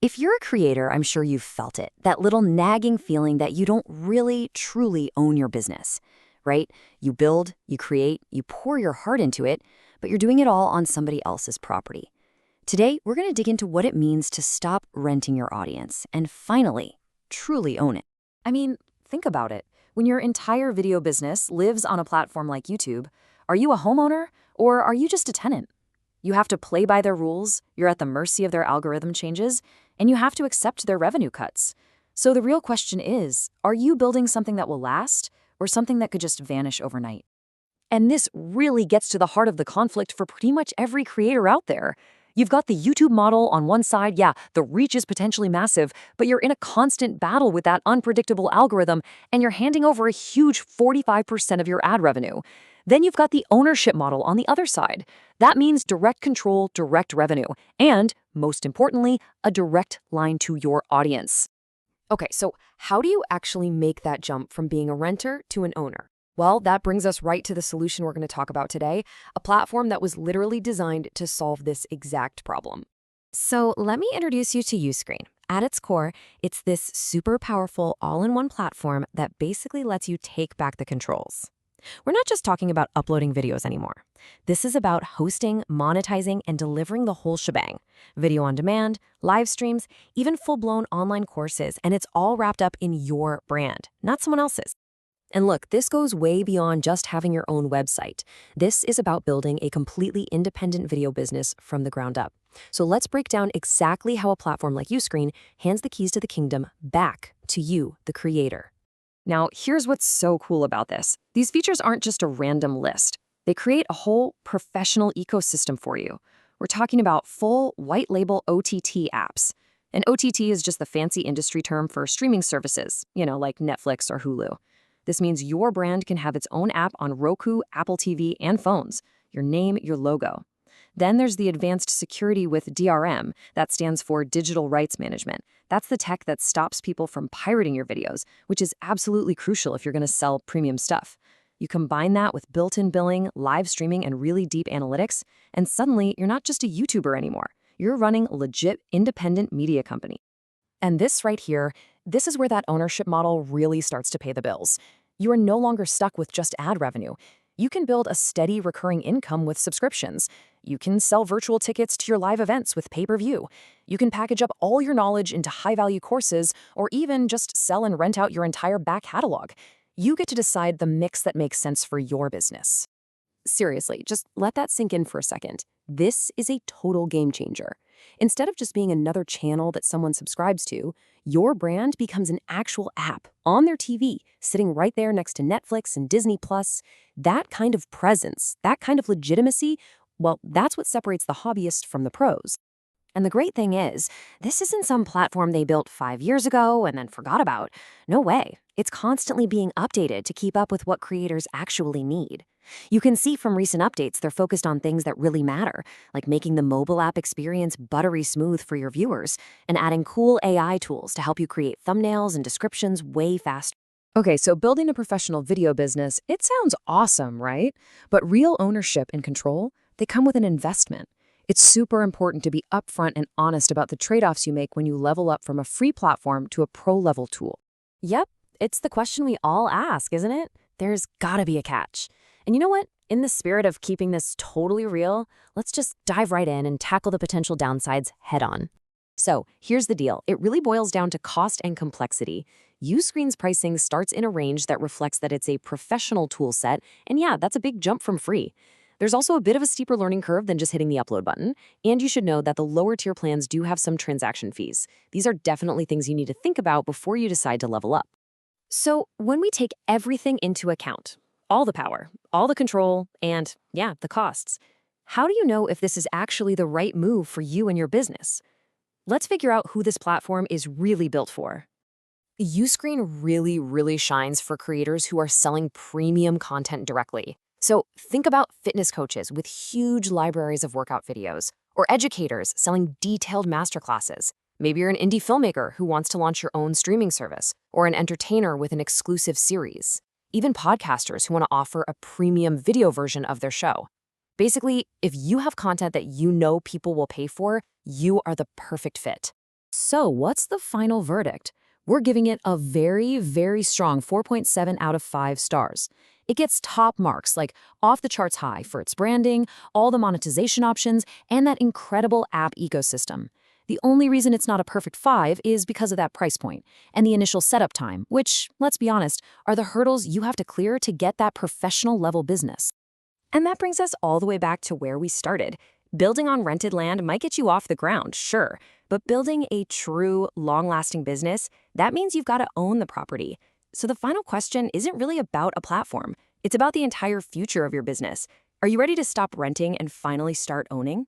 If you're a creator, I'm sure you've felt it, that little nagging feeling that you don't really, truly own your business, right? You build, you create, you pour your heart into it, but you're doing it all on somebody else's property. Today, we're going to dig into what it means to stop renting your audience and finally, truly own it. I mean, think about it. When your entire video business lives on a platform like YouTube, are you a homeowner or are you just a tenant? You have to play by their rules, you're at the mercy of their algorithm changes, and you have to accept their revenue cuts. So the real question is, are you building something that will last or something that could just vanish overnight? And this really gets to the heart of the conflict for pretty much every creator out there. You've got the YouTube model on one side, yeah, the reach is potentially massive, but you're in a constant battle with that unpredictable algorithm, and you're handing over a huge 45% of your ad revenue. Then you've got the ownership model on the other side. That means direct control, direct revenue, and, most importantly, a direct line to your audience. Okay, so how do you actually make that jump from being a renter to an owner? Well, that brings us right to the solution we're going to talk about today, a platform that was literally designed to solve this exact problem. So let me introduce you to Uscreen. At its core, it's this super powerful all-in-one platform that basically lets you take back the controls. We're not just talking about uploading videos anymore. This is about hosting, monetizing, and delivering the whole shebang. Video on demand, live streams, even full-blown online courses, and it's all wrapped up in your brand, not someone else's. And look, this goes way beyond just having your own website. This is about building a completely independent video business from the ground up. So let's break down exactly how a platform like Uscreen hands the keys to the kingdom back to you, the creator. Now, here's what's so cool about this. These features aren't just a random list. They create a whole professional ecosystem for you. We're talking about full white label OTT apps. And OTT is just the fancy industry term for streaming services, like Netflix or Hulu. This means your brand can have its own app on Roku, Apple TV, and phones. Your name, your logo. Then there's the advanced security with DRM. That stands for Digital Rights Management. That's the tech that stops people from pirating your videos, which is absolutely crucial if you're going to sell premium stuff. You combine that with built-in billing, live streaming, and really deep analytics, and suddenly you're not just a YouTuber anymore. You're running a legit independent media company. And this right here, this is where that ownership model really starts to pay the bills. You are no longer stuck with just ad revenue. You can build a steady recurring income with subscriptions. You can sell virtual tickets to your live events with pay-per-view. You can package up all your knowledge into high-value courses or even just sell and rent out your entire back catalog. You get to decide the mix that makes sense for your business. Seriously, just let that sink in for a second. This is a total game changer. Instead of just being another channel that someone subscribes to, your brand becomes an actual app on their TV, sitting right there next to Netflix and Disney+. That kind of presence, that kind of legitimacy, well, that's what separates the hobbyist from the pros. And the great thing is, this isn't some platform they built 5 years ago and then forgot about. No way. It's constantly being updated to keep up with what creators actually need. You can see from recent updates they're focused on things that really matter, like making the mobile app experience buttery smooth for your viewers and adding cool AI tools to help you create thumbnails and descriptions way faster. Okay, so building a professional video business, it sounds awesome, right? But real ownership and control, they come with an investment. It's super important to be upfront and honest about the trade-offs you make when you level up from a free platform to a pro-level tool. Yep, it's the question we all ask, isn't it? There's gotta be a catch. And you know what? In the spirit of keeping this totally real, let's just dive right in and tackle the potential downsides head-on. So here's the deal. It really boils down to cost and complexity. Uscreen's pricing starts in a range that reflects that it's a professional tool set, and yeah, that's a big jump from free. There's also a bit of a steeper learning curve than just hitting the upload button, and you should know that the lower tier plans do have some transaction fees. These are definitely things you need to think about before you decide to level up. So when we take everything into account, all the power, all the control, and yeah, the costs, how do you know if this is actually the right move for you and your business? Let's figure out who this platform is really built for. Uscreen really shines for creators who are selling premium content directly. So think about fitness coaches with huge libraries of workout videos, or educators selling detailed masterclasses. Maybe you're an indie filmmaker who wants to launch your own streaming service, or an entertainer with an exclusive series. Even podcasters who want to offer a premium video version of their show. Basically, if you have content that you know people will pay for, you are the perfect fit. So, what's the final verdict? We're giving it a very, very strong 4.7 out of 5 stars. It gets top marks, like off the charts high for its branding, all the monetization options, and that incredible app ecosystem. The only reason it's not a perfect 5 is because of that price point and the initial setup time, which, let's be honest, are the hurdles you have to clear to get that professional level business. And that brings us all the way back to where we started. Building on rented land might get you off the ground, sure, but building a true, long-lasting business, that means you've got to own the property. So the final question isn't really about a platform. It's about the entire future of your business. Are you ready to stop renting and finally start owning?